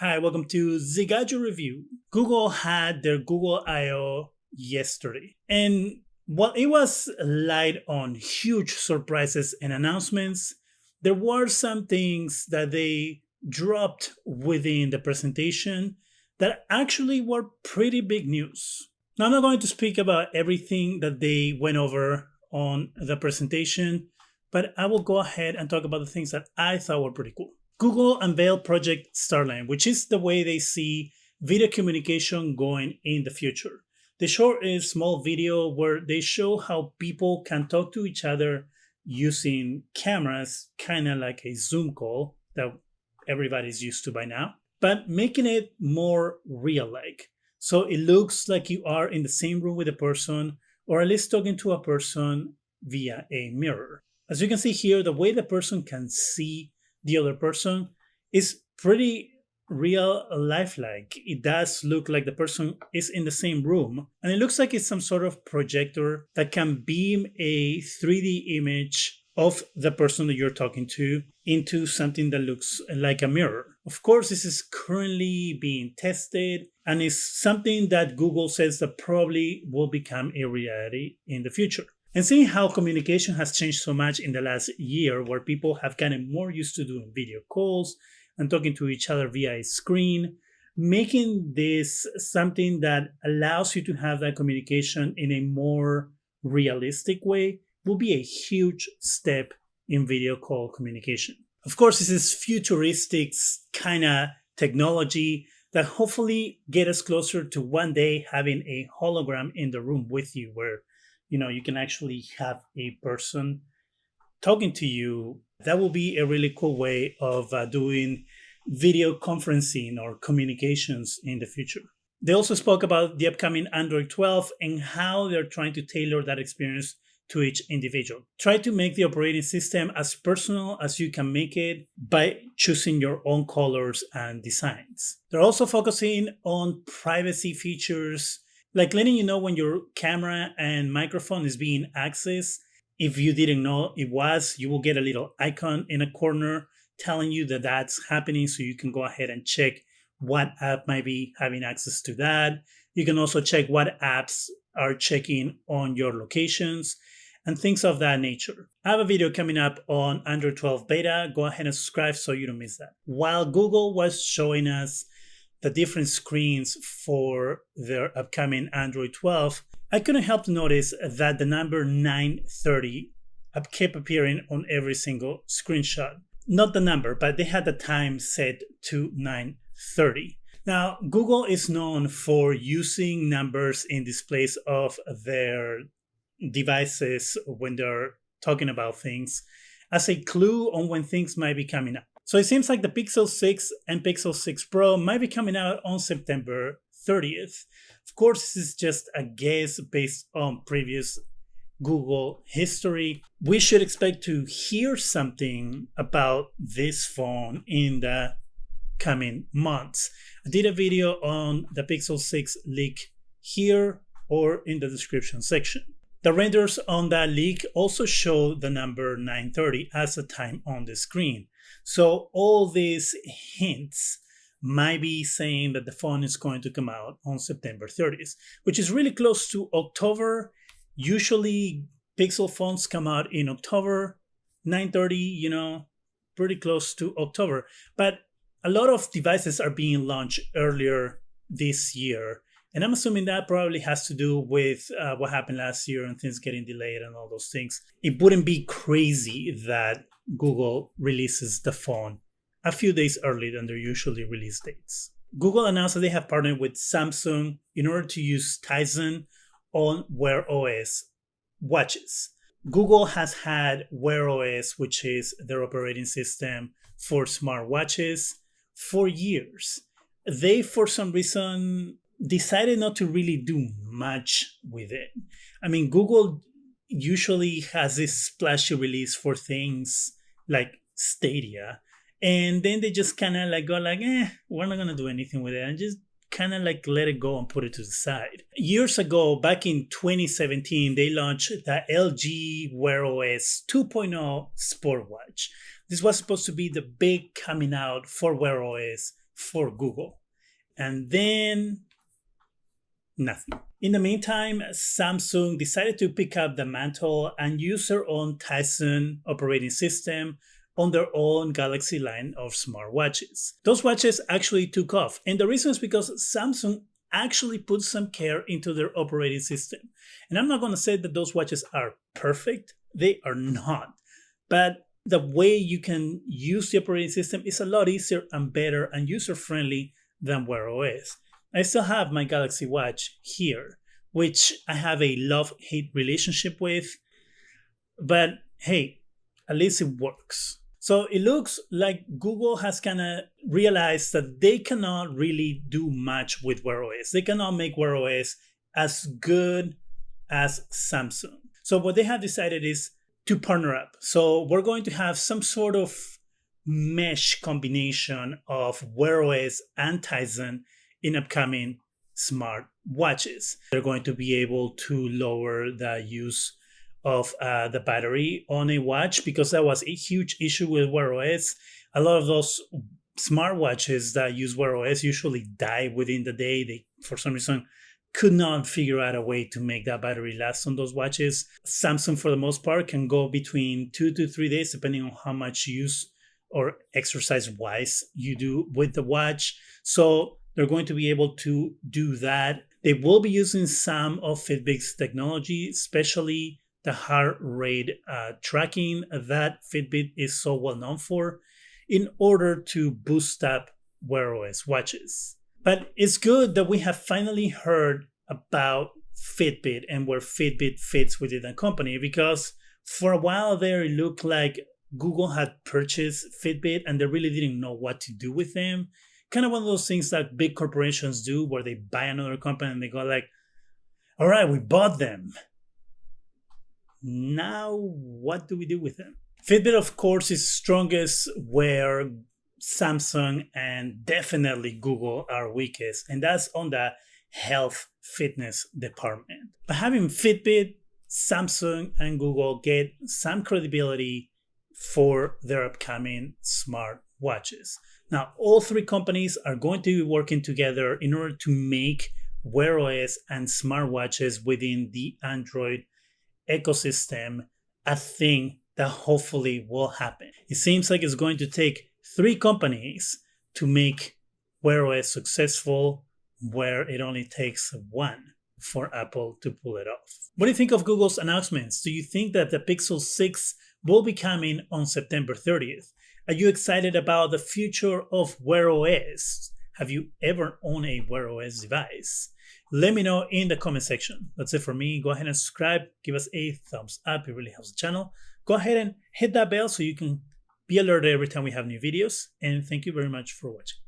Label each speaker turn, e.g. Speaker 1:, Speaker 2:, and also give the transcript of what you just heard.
Speaker 1: Hi, welcome to Zgadgetreview. Google had their Google I/O yesterday, and while it was light on huge surprises and announcements, there were some things that they dropped within the presentation that actually were pretty big news. Now, I'm not going to speak about everything that they went over on the presentation, but I will go ahead and talk about the things that I thought were pretty cool. Google unveiled Project Starline, which is the way they see video communication going in the future. They show a small video where they show how people can talk to each other using cameras, kind of like a Zoom call that everybody's used to by now, but making it more real like. So it looks like you are in the same room with a person, or at least talking to a person via a mirror. As you can see here, the way the person can see the other person is pretty real lifelike. It does look like the person is in the same room, and it looks like it's some sort of projector that can beam a 3D image of the person that you're talking to into something that looks like a mirror. Of course, this is currently being tested and is something that Google says that probably will become a reality in the future. And seeing how communication has changed so much in the last year, where people have gotten more used to doing video calls and talking to each other via a screen, making this something that allows you to have that communication in a more realistic way will be a huge step in video call communication. Of course, this is futuristic kind of technology that hopefully get us closer to one day having a hologram in the room with you, where you can actually have a person talking to you. That will be a really cool way of doing video conferencing or communications in the future. They also spoke about the upcoming Android 12 and how they're trying to tailor that experience to each individual. Try to make the operating system as personal as you can make it by choosing your own colors and designs. They're also focusing on privacy features, like letting you know when your camera and microphone is being accessed. If you didn't know it was, you will get a little icon in a corner telling you that that's happening, so you can go ahead and check what app might be having access to that. You can also check what apps are checking on your locations and things of that nature. I have a video coming up on Android 12 beta. Go ahead and subscribe so you don't miss that. While Google was showing us the different screens for their upcoming Android 12, I couldn't help to notice that the number 930 kept appearing on every single screenshot. Not the number, but they had the time set to 930. Now, Google is known for using numbers in displays of their devices when they're talking about things as a clue on when things might be coming up. So it seems like the Pixel 6 and Pixel 6 Pro might be coming out on September 30th. Of course, this is just a guess based on previous Google history. We should expect to hear something about this phone in the coming months. I did a video on the Pixel 6 leak here or in the description section. The renders on that leak also show the number 930 as a time on the screen. So all these hints might be saying that the phone is going to come out on September 30th, which is really close to October. Usually Pixel phones come out in October. 930, pretty close to October. But a lot of devices are being launched earlier this year. And I'm assuming that probably has to do with what happened last year and things getting delayed and all those things. It wouldn't be crazy that Google releases the phone a few days earlier than their usually release dates. Google announced that they have partnered with Samsung in order to use Tizen on Wear OS watches. Google has had Wear OS, which is their operating system for smartwatches, for years. They, for some reason, decided not to really do much with it. I mean, Google usually has this splashy release for things like Stadia, and then they just kind of like go like, we're not gonna do anything with it, and just kind of like let it go and put it to the side. Years ago, back in 2017, they launched the LG Wear OS 2.0 Sport Watch. This was supposed to be the big coming out for Wear OS for Google. And then nothing. In the meantime, Samsung decided to pick up the mantle and use their own Tizen operating system on their own Galaxy line of smartwatches. Those watches actually took off, and the reason is because Samsung actually put some care into their operating system. And I'm not going to say that those watches are perfect, they are not. But the way you can use the operating system is a lot easier and better and user-friendly than Wear OS. I still have my Galaxy Watch here, which I have a love-hate relationship with, but hey, at least it works. So it looks like Google has kind of realized that they cannot really do much with Wear OS. They cannot make Wear OS as good as Samsung. So what they have decided is to partner up. So we're going to have some sort of mesh combination of Wear OS and Tizen in upcoming smart watches. They're going to be able to lower the use of the battery on a watch, because that was a huge issue with Wear OS. A lot of those smartwatches that use Wear OS usually die within the day. They, for some reason, could not figure out a way to make that battery last on those watches. Samsung, for the most part, can go between 2 to 3 days, depending on how much use or exercise-wise you do with the watch. So they're going to be able to do that. They will be using some of Fitbit's technology, especially the heart rate tracking that Fitbit is so well known for, in order to boost up Wear OS watches. But it's good that we have finally heard about Fitbit and where Fitbit fits within the company, because for a while there it looked like Google had purchased Fitbit and they really didn't know what to do with them. Kind of one of those things that big corporations do, where they buy another company and they go like, all right, we bought them. Now, what do we do with them? Fitbit, of course, is strongest where Samsung and definitely Google are weakest, and that's on the health fitness department. But having Fitbit, Samsung, and Google get some credibility for their upcoming smart watches. Now, all three companies are going to be working together in order to make Wear OS and smartwatches within the Android ecosystem a thing that hopefully will happen. It seems like it's going to take three companies to make Wear OS successful, where it only takes one for Apple to pull it off. What do you think of Google's announcements? Do you think that the Pixel 6 will be coming on September 30th? Are you excited about the future of Wear OS? Have you ever owned a Wear OS device? Let me know in the comment section. That's it for me. Go ahead and subscribe. Give us a thumbs up. It really helps the channel. Go ahead and hit that bell so you can be alerted every time we have new videos. And thank you very much for watching.